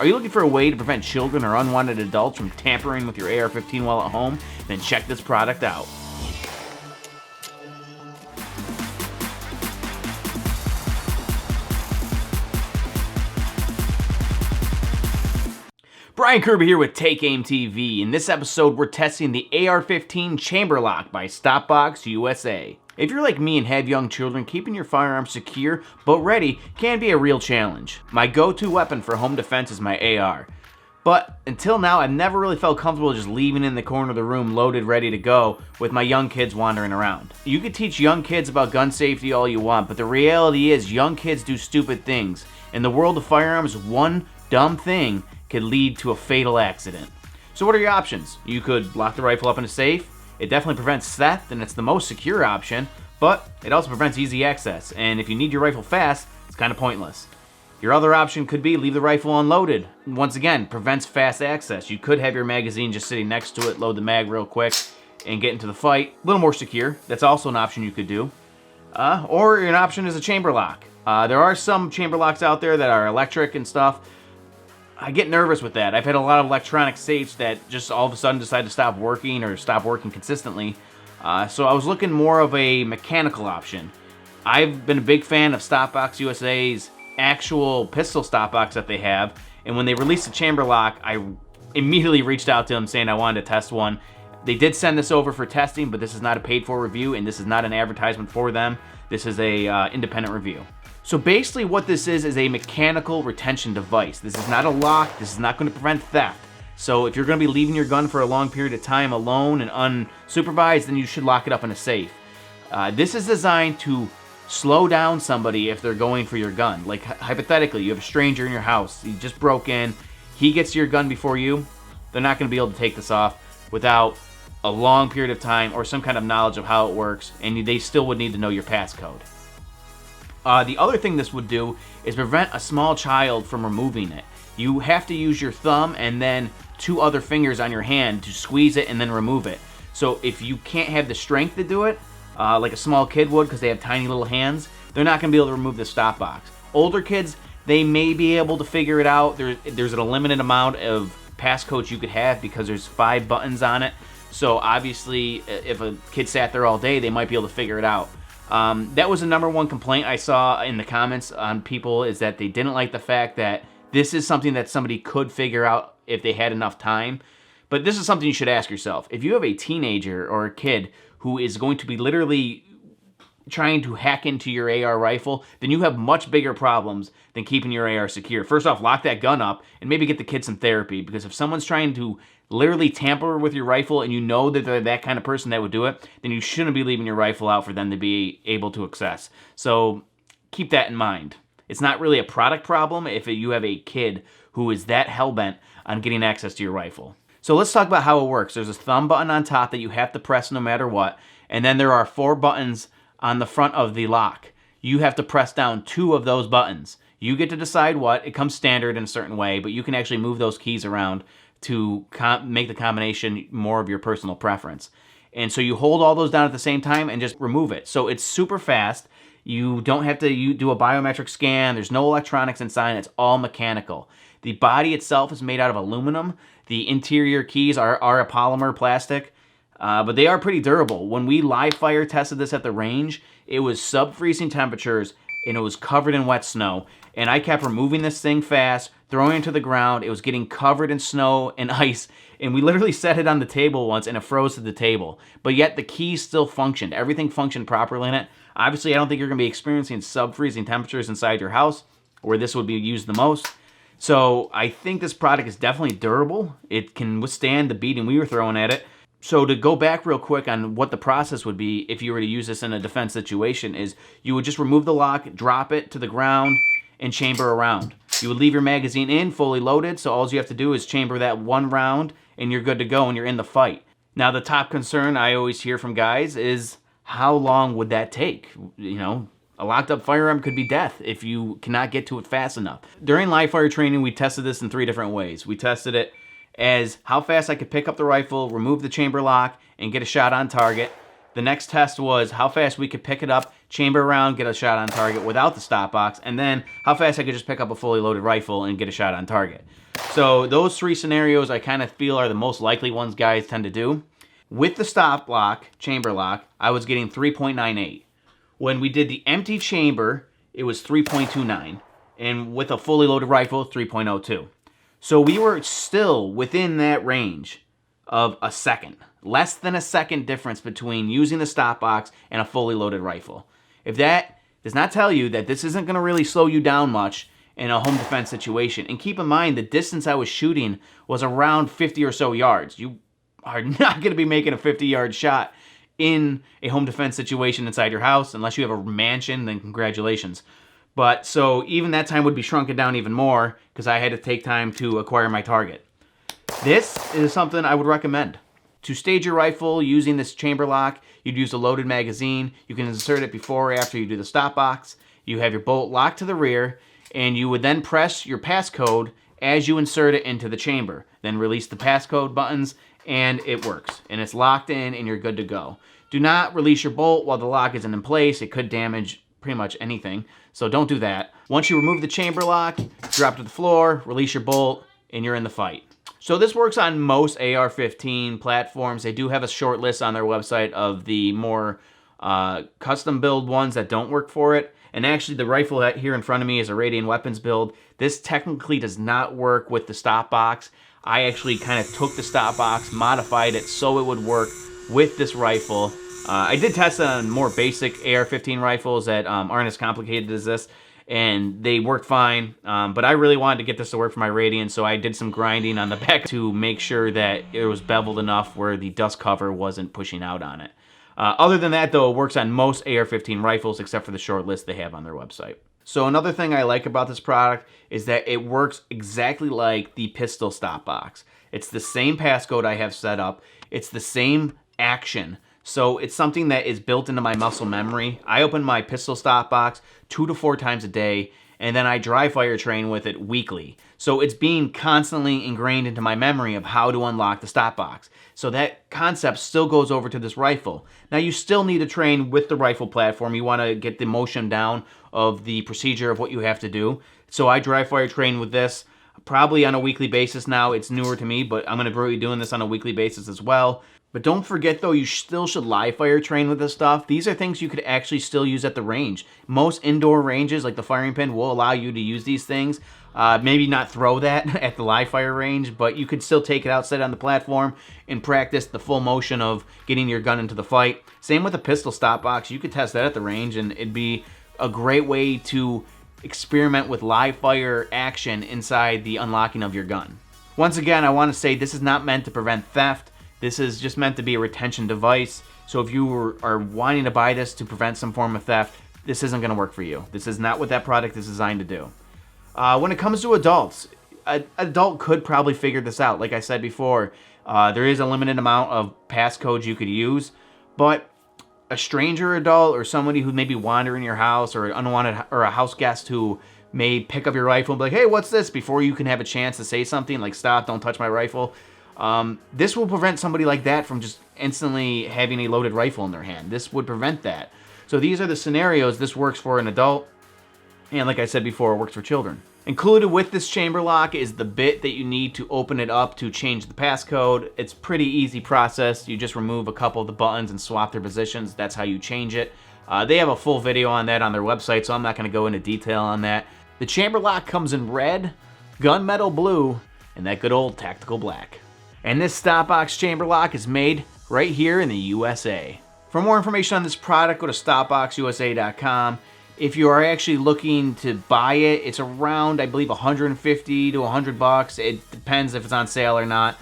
Are you looking for a way to prevent children or unwanted adults from tampering with your AR-15 while at home? Then check this product out. Brian Kirby here with Take Aim TV. In this episode, we're testing the AR-15 Chamber Lock by StopBox USA. If you're like me and have young children, keeping your firearm secure but ready can be a real challenge. My go-to weapon for home defense is my AR. But until now, I've never really felt comfortable just leaving it in the corner of the room loaded, ready to go with my young kids wandering around. You could teach young kids about gun safety all you want, but the reality is young kids do stupid things. In the world of firearms, one dumb thing could lead to a fatal accident. So what are your options? You could lock the rifle up in a safe. It definitely prevents theft and it's the most secure option, but it also prevents easy access. And if you need your rifle fast, it's kind of pointless. Your other option could be leave the rifle unloaded. Once again, prevents fast access. You could have your magazine just sitting next to it, load the mag real quick, and get into the fight. A little more secure. That's also an option you could do. Or an option is a chamber lock. There are some chamber locks out there that are electric and stuff. I get nervous with that. I've had a lot of electronic safes that just all of a sudden decide to stop working or stop working consistently. So I was looking more of a mechanical option. I've been a big fan of StopBox USA's actual pistol stop box that they have, and when they released the chamber lock, I immediately reached out to them saying I wanted to test one. They did send this over for testing, but this is not a paid for review and this is not an advertisement for them. This is a independent review. So basically what this is a mechanical retention device. This is not a lock. This is not going to prevent theft. So if you're going to be leaving your gun for a long period of time alone and unsupervised, then you should lock it up in a safe. This is designed to slow down somebody if they're going for your gun. Like hypothetically, you have a stranger in your house. He just broke in. He gets your gun before you. They're not going to be able to take this off without a long period of time or some kind of knowledge of how it works, and they still would need to know your passcode. The other thing this would do is prevent a small child from removing it. You have to use your thumb and then two other fingers on your hand to squeeze it and then remove it. So if you can't have the strength to do it, like a small kid would because they have tiny little hands, they're not going to be able to remove the stop box. Older kids, they may be able to figure it out. There's a limited amount of passcodes you could have because there's 5 buttons on it. So obviously, if a kid sat there all day, they might be able to figure it out. That was the #1 complaint I saw in the comments on people, is that they didn't like the fact that this is something that somebody could figure out if they had enough time. But this is something you should ask yourself. If you have a teenager or a kid who is going to be literally trying to hack into your AR rifle, then you have much bigger problems than keeping your AR secure. First off, lock that gun up and maybe get the kid some therapy, because if someone's trying to literally tamper with your rifle and you know that they're that kind of person that would do it, then you shouldn't be leaving your rifle out for them to be able to access. So keep that in mind. It's not really a product problem if you have a kid who is that hell-bent on getting access to your rifle. So let's talk about how it works. There's a thumb button on top that you have to press no matter what, and then there are 4 buttons on the front of the lock. You have to press down 2 of those buttons. You get to decide what. It comes standard in a certain way, but you can actually move those keys around to make the combination more of your personal preference. And so you hold all those down at the same time and just remove it. So it's super fast. You don't have to do a biometric scan. There's no electronics inside. It's all mechanical. The body itself is made out of aluminum. The interior keys are a polymer plastic, but they are pretty durable. When we live fire tested this at the range, it was sub-freezing temperatures and it was covered in wet snow. And I kept removing this thing fast, throwing it to the ground. It was getting covered in snow and ice, and we literally set it on the table once and it froze to the table. But yet the keys still functioned. Everything functioned properly in it. Obviously, I don't think you're going to be experiencing sub-freezing temperatures inside your house where this would be used the most. So I think this product is definitely durable. It can withstand the beating we were throwing at it. So to go back real quick on what the process would be if you were to use this in a defense situation is you would just remove the lock, drop it to the ground, and chamber around. You would leave your magazine in, fully loaded, so all you have to do is chamber that 1 round, and you're good to go, and you're in the fight. Now, the top concern I always hear from guys is, how long would that take? You know, a locked up firearm could be death if you cannot get to it fast enough. During live fire training, we tested this in 3 different ways. We tested it as how fast I could pick up the rifle, remove the chamber lock, and get a shot on target. The next test was how fast we could pick it up, chamber around, get a shot on target without the stop box, and then how fast I could just pick up a fully loaded rifle and get a shot on target. So those 3 scenarios I kind of feel are the most likely ones guys tend to do. With the stop lock, chamber lock, I was getting 3.98. When we did the empty chamber, it was 3.29. And with a fully loaded rifle, 3.02. So we were still within that range of a second. Less than a second difference between using the stop box and a fully loaded rifle. If that does not tell you that this isn't going to really slow you down much in a home defense situation. And keep in mind, the distance I was shooting was around 50 or so yards. You are not going to be making a 50-yard shot in a home defense situation inside your house. Unless you have a mansion, then congratulations. But so even that time would be shrunken down even more because I had to take time to acquire my target. This is something I would recommend. To stage your rifle using this chamber lock, you'd use a loaded magazine. You can insert it before or after you do the stop box. You have your bolt locked to the rear, and you would then press your passcode as you insert it into the chamber. Then release the passcode buttons, and it works. And it's locked in, and you're good to go. Do not release your bolt while the lock isn't in place. It could damage pretty much anything, so don't do that. Once you remove the chamber lock, drop to the floor, release your bolt, and you're in the fight. So this works on most AR-15 platforms. They do have a short list on their website of the more custom build ones that don't work for it. And actually the rifle that here in front of me is a Radiant Weapons build. This technically does not work with the stop box. I actually kind of took the stop box, modified it so it would work with this rifle. I did test it on more basic AR-15 rifles that aren't as complicated as this, and they worked fine, but I really wanted to get this to work for my Radiant, so I did some grinding on the back to make sure that it was beveled enough where the dust cover wasn't pushing out on it. Other than that, though, it works on most AR-15 rifles except for the short list they have on their website. So another thing I like about this product is that it works exactly like the pistol stop box. It's the same passcode I have set up. It's the same action. So it's something that is built into my muscle memory. I open my pistol stop box 2 to 4 times a day, and then I dry fire train with it weekly. So it's being constantly ingrained into my memory of how to unlock the stop box. So that concept still goes over to this rifle. Now you still need to train with the rifle platform. You want to get the motion down of the procedure of what you have to do. So I dry fire train with this probably on a weekly basis now. It's newer to me, but I'm going to be doing this on a weekly basis as well. But don't forget though, you still should live fire train with this stuff. These are things you could actually still use at the range. Most indoor ranges, like the firing pin, will allow you to use these things. Maybe not throw that at the live fire range, but you could still take it outside on the platform and practice the full motion of getting your gun into the fight. Same with the pistol stop box. You could test that at the range, and it'd be a great way to experiment with live fire action inside the unlocking of your gun. Once again, I want to say this is not meant to prevent theft. This is just meant to be a retention device. So if you are wanting to buy this to prevent some form of theft, this isn't going to work for you. This is not what that product is designed to do. When it comes to adults, an adult could probably figure this out. Like I said before, there is a limited amount of passcodes you could use, but a stranger adult or somebody who may be wandering your house, or an unwanted or a house guest who may pick up your rifle and be like, hey, what's this? Before you can have a chance to say something like, stop, don't touch my rifle. This will prevent somebody like that from just instantly having a loaded rifle in their hand. This would prevent that. So these are the scenarios this works for an adult. And like I said before, it works for children. Included with this chamber lock is the bit that you need to open it up to change the passcode. It's pretty easy process. You just remove a couple of the buttons and swap their positions. That's how you change it. They have a full video on that on their website, so I'm not going to go into detail on that. The chamber lock comes in red, gunmetal blue, and that good old tactical black. And this StopBox chamber lock is made right here in the USA. For more information on this product, go to StopBoxUSA.com. If you are actually looking to buy it, it's around, I believe, $150 to $100. It depends if it's on sale or not.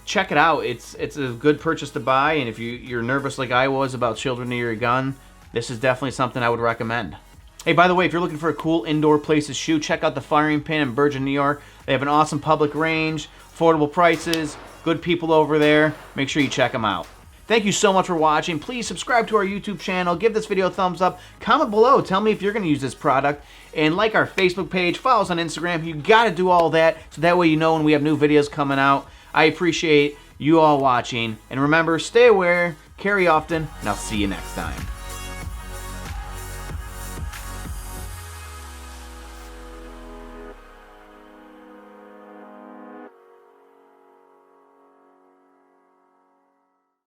Check it out. It's a good purchase to buy, and if you're nervous like I was about children near your gun, this is definitely something I would recommend. Hey, by the way, if you're looking for a cool indoor place to shoot, check out the Firing Pin in Bergen, New York. They have an awesome public range, affordable prices, good people over there. Make sure you check them out. Thank you so much for watching. Please subscribe to our YouTube channel. Give this video a thumbs up. Comment below. Tell me if you're going to use this product. And like our Facebook page. Follow us on Instagram. You got to do all that so that way you know when we have new videos coming out. I appreciate you all watching. And remember, stay aware, carry often, and I'll see you next time.